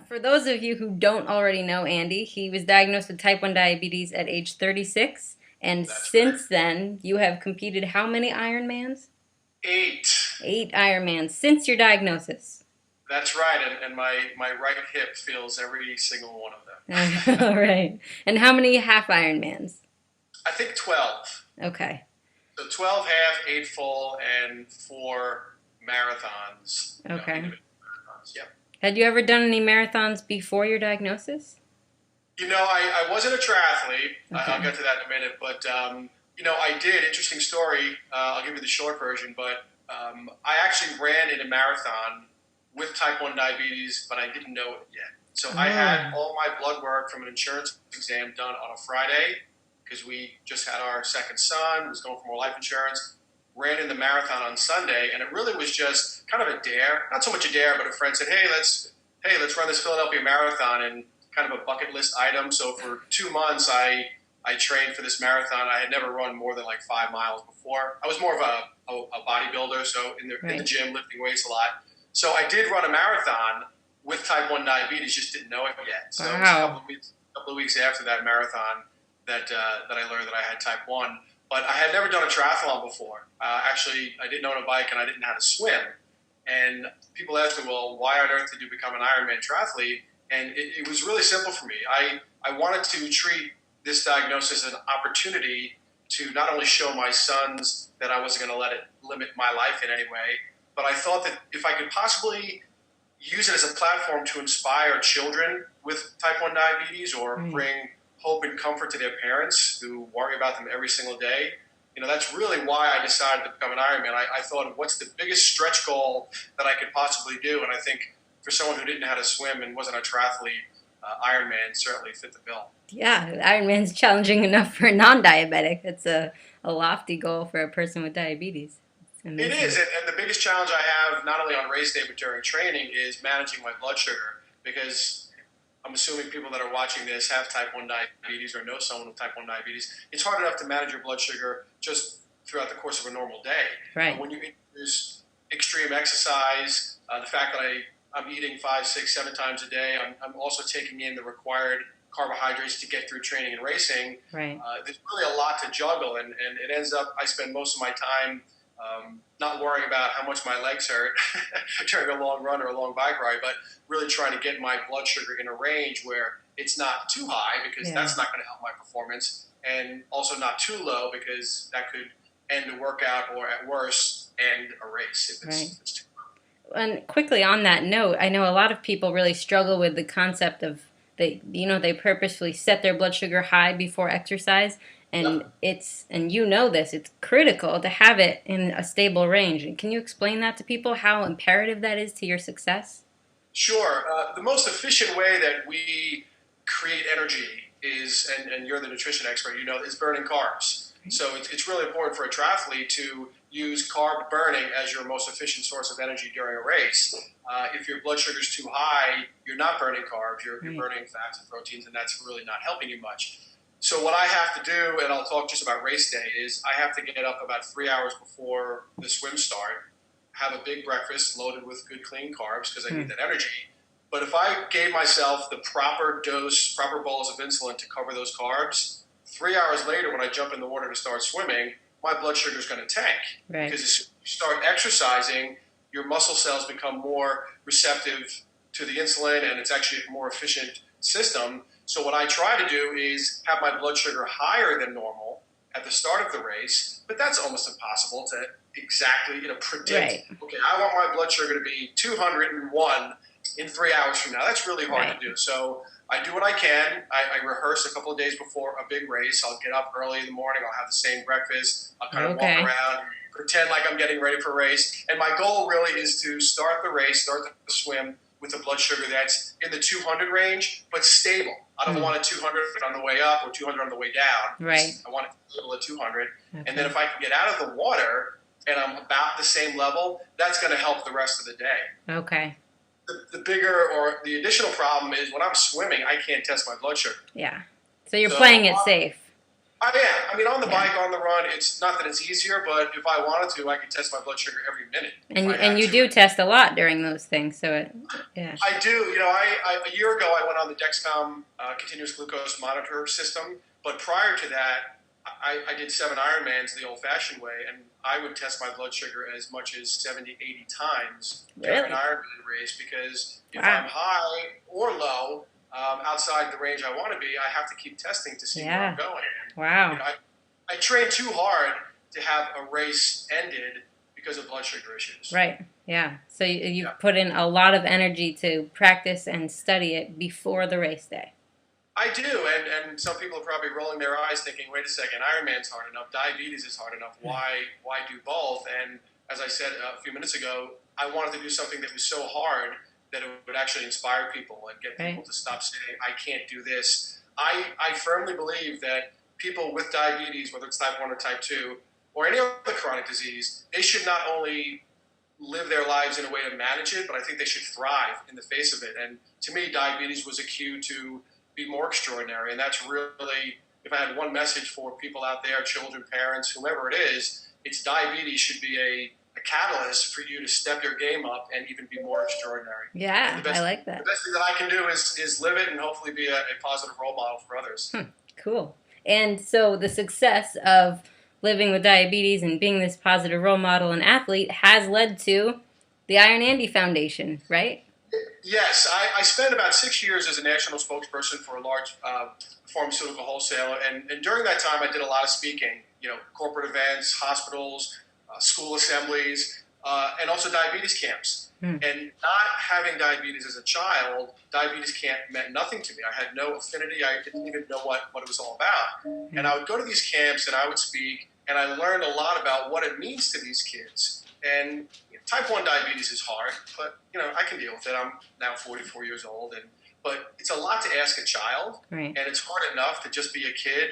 For those of you who don't already know Andy, he was diagnosed with type 1 diabetes at age 36. And That's right. since then, you have competed how many Ironmans? 8. 8 Ironmans since your diagnosis. That's right. And my right hip feels every single one of them. All right. And how many half Ironmans? I think 12. Okay. So 12 half, 8 full, and 4 marathons. Okay. Individual marathons. Yep. Had you ever done any marathons before your diagnosis? I wasn't a triathlete. I'll Okay. get to that in a minute. But, I did. Interesting story. I'll give you the short version. But I actually ran in a marathon with type 1 diabetes, but I didn't know it yet. So I Oh, had all my blood work from an insurance exam done on a Friday because we just had our second son, was going for more life insurance, ran in the marathon on Sunday, and it really was just kind of a dare. Not so much a dare, but a friend said, let's run this Philadelphia marathon, and kind of a bucket list item. So for 2 months, I trained for this marathon. I had never run more than like 5 miles before. I was more of a bodybuilder, so in the right. gym lifting weights a lot. So I did run a marathon with type 1 diabetes, just didn't know it yet. So it was a Wow. couple of weeks after that marathon that I learned that I had type 1. But I had never done a triathlon before. Actually, I didn't own a bike and I didn't know how to swim. And people ask me, well, why on earth did you become an Ironman triathlete? And it was really simple for me. I wanted to treat this diagnosis as an opportunity to not only show my sons that I wasn't going to let it limit my life in any way, but I thought that if I could possibly use it as a platform to inspire children with type 1 diabetes or Right. bring hope and comfort to their parents who worry about them every single day, that's really why I decided to become an Ironman. I thought, what's the biggest stretch goal that I could possibly do? And I think for someone who didn't know how to swim and wasn't a triathlete, Ironman certainly fit the bill. Yeah, Ironman's challenging enough for a non-diabetic. It's a lofty goal for a person with diabetes. It's It is, amazing. and the biggest challenge I have, not only on race day but during training, is managing my blood sugar because I'm assuming people that are watching this have type 1 diabetes or know someone with type 1 diabetes. It's hard enough to manage your blood sugar just throughout the course of a normal day. Right. When you introduce extreme exercise, the fact that I'm eating 5, 6, 7 times a day, I'm also taking in the required carbohydrates to get through training and racing. Right. There's really a lot to juggle, and it ends up I spend most of my time not worrying about how much my legs hurt during a long run or a long bike ride, but really trying to get my blood sugar in a range where it's not too high because Yeah. that's not going to help my performance, and also not too low because that could end a workout or at worst end a race if Right. it's too And quickly on that note, I know a lot of people really struggle with the concept of they purposefully set their blood sugar high before exercise, low. and you know this, it's critical to have it in a stable range. Can you explain that to people how imperative that is to your success? Sure. The most efficient way that we create energy is, and you're the nutrition expert, is burning carbs. So it's really important for a triathlete to use carb burning as your most efficient source of energy during a race. If your blood sugar is too high, you're not burning carbs, you're Right. burning fats and proteins, and that's really not helping you much. So what I have to do, and I'll talk just about race day, is I have to get up about 3 hours before the swim start, have a big breakfast loaded with good clean carbs because I need Hmm. that energy. But if I gave myself the proper dose, proper bolus of insulin to cover those carbs, 3 hours later when I jump in the water to start swimming, my blood sugar is going to tank Right. because as you start exercising, your muscle cells become more receptive to the insulin, and it's actually a more efficient system. So what I try to do is have my blood sugar higher than normal at the start of the race, but that's almost impossible to exactly predict. Right. Okay, I want my blood sugar to be 201 in 3 hours from now. That's really hard Right. to do. So I do what I can. I rehearse a couple of days before a big race. I'll get up early in the morning. I'll have the same breakfast. I'll kind of walk Okay. around, pretend like I'm getting ready for a race. And my goal really is to start the race, start the swim with a blood sugar that's in the 200 range, but stable. I don't Hmm. want a 200 on the way up or 200 on the way down. Right. I want it stable at 200. And then Okay. if I can get out of the water and I'm about the same level, that's going to help the rest of the day. Okay. The bigger or the additional problem is when I'm swimming, I can't test my blood sugar. Yeah. So you're So playing it safe. I am. I mean, on the bike, on the run, it's not that it's easier, but if I wanted to, I could test my blood sugar every minute if I And had you to. do test a lot during those things, so yeah. I do. You know, a year ago I went on the Dexcom continuous glucose monitor system, but prior to that, I did 7 Ironmans the old-fashioned way, and I would test my blood sugar as much as 70, 80 times during an Really? Ironman race because if Wow. I'm high or low outside the range I want to be, I have to keep testing to see where I'm Yeah. going. You Wow. know, I trained too hard to have a race ended because of blood sugar issues. Right. Yeah. So you Yeah. put in a lot of energy to practice and study it before the race day. I do, and some people are probably rolling their eyes thinking, wait a second, Ironman's hard enough, diabetes is hard enough, why do both? And as I said a few minutes ago, I wanted to do something that was so hard that it would actually inspire people and get people Right. to stop saying, I can't do this. I firmly believe that people with diabetes, whether it's type 1 or type 2, or any other chronic disease, they should not only live their lives in a way to manage it, but I think they should thrive in the face of it. And to me, diabetes was a cue to be more extraordinary. And that's really, if I had one message for people out there, children, parents, whoever it is, it's diabetes should be a catalyst for you to step your game up and even be more extraordinary. And Yeah, I like the that. best thing that I can do is live it and hopefully be a positive role model for others. Cool. And so the success of living with diabetes and being this positive role model and athlete has led to the Iron Andy Foundation, right? Yes, I spent about 6 years as a national spokesperson for a large pharmaceutical wholesaler, and during that time, I did a lot of speaking. You know, corporate events, hospitals, school assemblies, and also diabetes camps. Hmm. And not having diabetes as a child, diabetes camp meant nothing to me. I had no affinity. I didn't even know what it was all about. And I would go to these camps and I would speak, and I learned a lot about what it means to these kids. And type 1 diabetes is hard, but you know I can deal with it. I'm now 44 years old, but it's a lot to ask a child, Right. and it's hard enough to just be a kid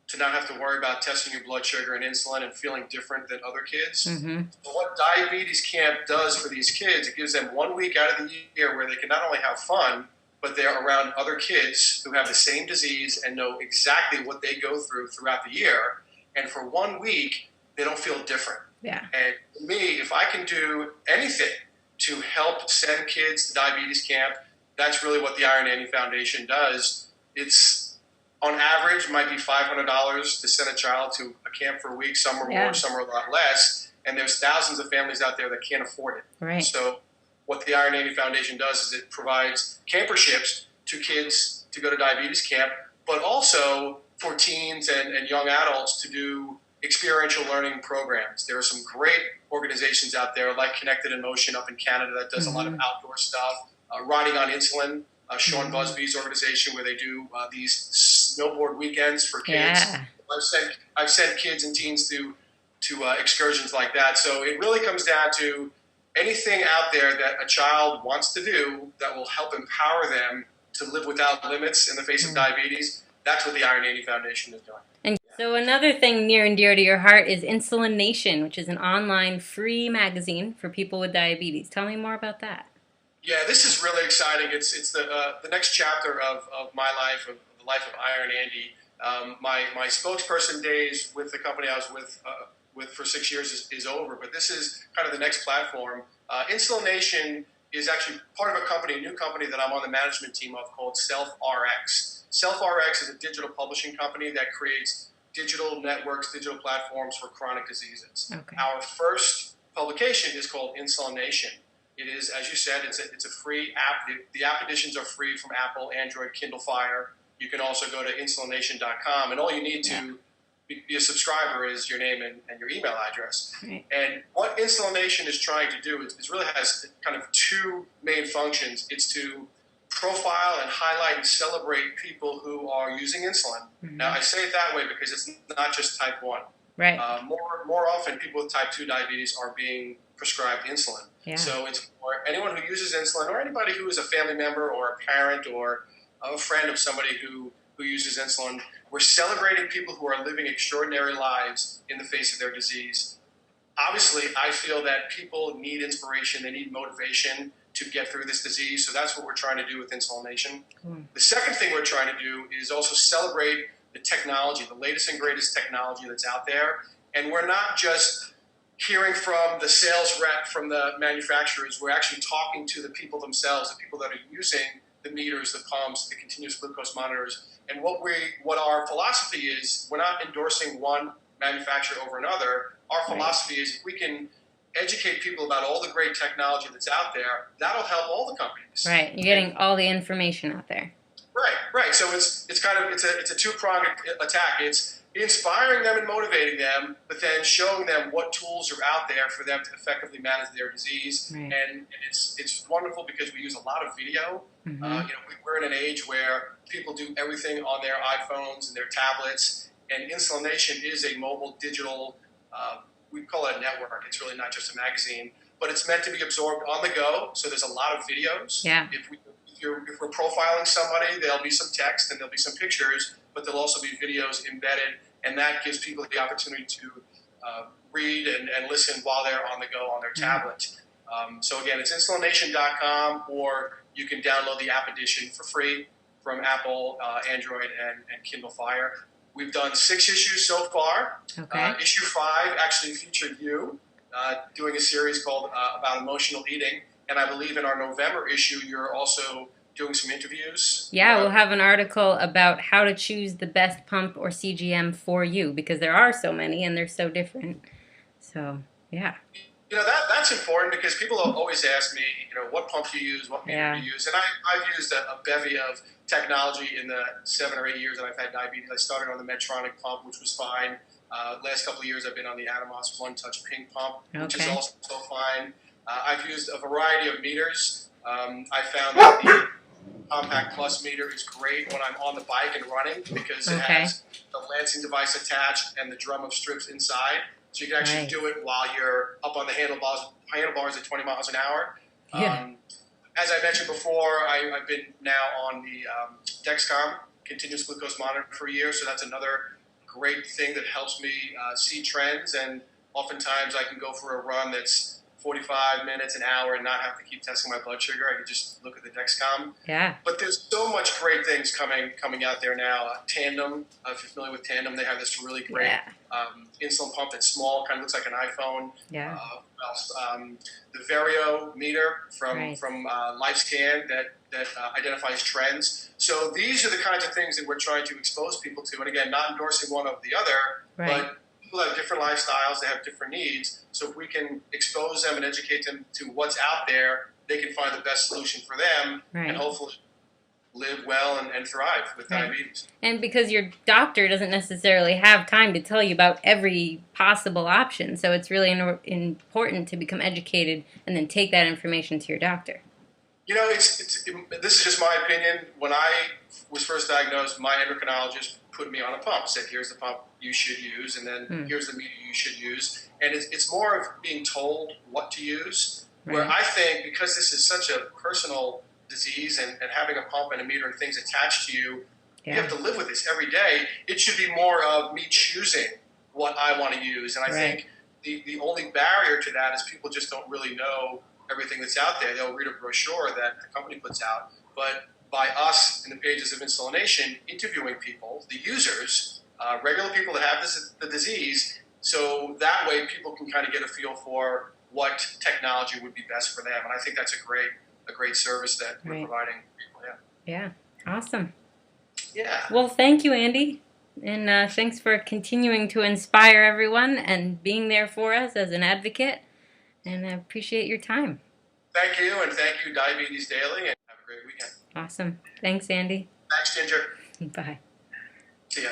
to not have to worry about testing your blood sugar and insulin and feeling different than other kids. Mm-hmm. So what diabetes camp does for these kids, it gives them 1 week out of the year where they can not only have fun, but they're around other kids who have the same disease and know exactly what they go through throughout the year. And for 1 week, they don't feel different. Yeah. And for me, if I can do anything to help send kids to diabetes camp, that's really what the Iron Andy Foundation does. It's on average might be $500 to send a child to a camp for a week. Some are more, some are a lot less. And there's thousands of families out there that can't afford it. Right. So what the Iron Andy Foundation does is it provides camperships to kids to go to diabetes camp, but also for teens and young adults to do experiential learning programs. There are some great organizations out there like Connected in Motion up in Canada that does a lot of outdoor stuff. Riding on Insulin, Sean Busby's organization, where they do these snowboard weekends for kids. Yeah. I've sent kids and teens to excursions like that. So it really comes down to anything out there that a child wants to do that will help empower them to live without limits in the face of diabetes. That's what the Iron Andy Foundation is doing. And so another thing near and dear to your heart is Insulin Nation, which is an online free magazine for people with diabetes. Tell me more about that. Yeah, this is really exciting. It's the next chapter of my life, of the life of Iron Andy. My spokesperson days with the company I was with for 6 years is over, but this is kind of the next platform. Insulin Nation is actually part of a new company that I'm on the management team of called SelfRx. SelfRx is a digital publishing company that creates digital networks, digital platforms for chronic diseases. Okay. Our first publication is called Insulin Nation. It is, as you said, it's a free app. The app editions are free from Apple, Android, Kindle Fire. You can also go to insulinnation.com, and all you need to be a subscriber is your name and your email address. Right. And what Insulin Nation is trying to do is really has kind of two main functions. It's to profile and highlight and celebrate people who are using insulin. Now, I say it that way because it's not just type 1. Right. More often, people with type 2 diabetes are being prescribed insulin. Yeah. So it's for anyone who uses insulin or anybody who is a family member or a parent or a friend of somebody who uses insulin. We're celebrating people who are living extraordinary lives in the face of their disease. Obviously, I feel that people need inspiration. They need motivation to get through this disease. So that's what we're trying to do with Insulin Nation. The second thing we're trying to do is also celebrate the technology, the latest and greatest technology that's out there. And we're not just hearing from the sales rep from the manufacturers. We're actually talking to the people themselves, the people that are using the meters, the pumps, the continuous glucose monitors. And what our philosophy is, we're not endorsing one manufacturer over another. Our philosophy is if we can educate people about all the great technology that's out there, that'll help all the companies. Right. You're getting all the information out there. Right. So it's a two-pronged attack. It's inspiring them and motivating them, but then showing them what tools are out there for them to effectively manage their disease. Right. And it's wonderful because we use a lot of video. We're in an age where people do everything on their iPhones and their tablets, and Insulin Nation is a mobile digital. We call it a network. It's really not just a magazine, but it's meant to be absorbed on the go. So there's a lot of videos. Yeah. If we're profiling somebody, there'll be some text and there'll be some pictures, but there'll also be videos embedded, and that gives people the opportunity to read and listen while they're on the go on their tablet. So again, it's insulinnation.com, or you can download the app edition for free from Apple, Android, and Kindle Fire. We've done 6 issues so far. Okay. Issue 5 actually featured you doing a series called about emotional eating. And I believe in our November issue, you're also doing some interviews. Yeah, we'll have an article about how to choose the best pump or CGM for you, because there are so many and they're so different. So, yeah. That's important because people always ask me, what pump do you use, what meter do you use? And I've used a bevy of technology in the 7 or 8 years that I've had diabetes. I started on the Medtronic pump, which was fine. Last couple of years, I've been on the Atomos One Touch Pink pump, which is also fine. I've used a variety of meters. I found that the Compact Plus meter is great when I'm on the bike and running because it has the lancing device attached and the drum of strips inside. So you can actually do it while you're up on the handlebars at 20 miles an hour. Yeah. As I mentioned before, I've been now on the Dexcom continuous glucose monitor for a year, so that's another great thing that helps me see trends. And oftentimes I can go for a run that's 45 minutes, an hour, and not have to keep testing my blood sugar. I can just look at the Dexcom. Yeah. But there's so much great things coming out there now. Tandem, if you're familiar with Tandem, they have this really great insulin pump that's small, kind of looks like an iPhone. Yeah. The Vario meter from LifeScan that identifies trends. So these are the kinds of things that we're trying to expose people to. And again, not endorsing one over the other, but people have different lifestyles, they have different needs. So if we can expose them and educate them to what's out there, they can find the best solution for them and hopefully live well and thrive with diabetes. And because your doctor doesn't necessarily have time to tell you about every possible option, so it's really important to become educated and then take that information to your doctor. This is just my opinion. When I was first diagnosed, my endocrinologist put me on a pump, said, here's the pump you should use, and then here's the meter you should use. And it's more of being told what to use, where I think because this is such a personal disease and having a pump and a meter and things attached to you, you have to live with this every day. It should be more of me choosing what I want to use. And I think the only barrier to that is people just don't really know everything that's out there. They'll read a brochure that the company puts out. But by us in the pages of Insulin Nation interviewing people, the users, regular people that have the disease, so that way people can kind of get a feel for what technology would be best for them. And I think that's a great service that we're providing people. Yeah. Awesome. Yeah. Well, thank you, Andy. And thanks for continuing to inspire everyone and being there for us as an advocate. And I appreciate your time. Thank you, and thank you, Diabetes Daily, and have a great weekend. Awesome. Thanks, Andy. Thanks, Ginger. Bye. See ya.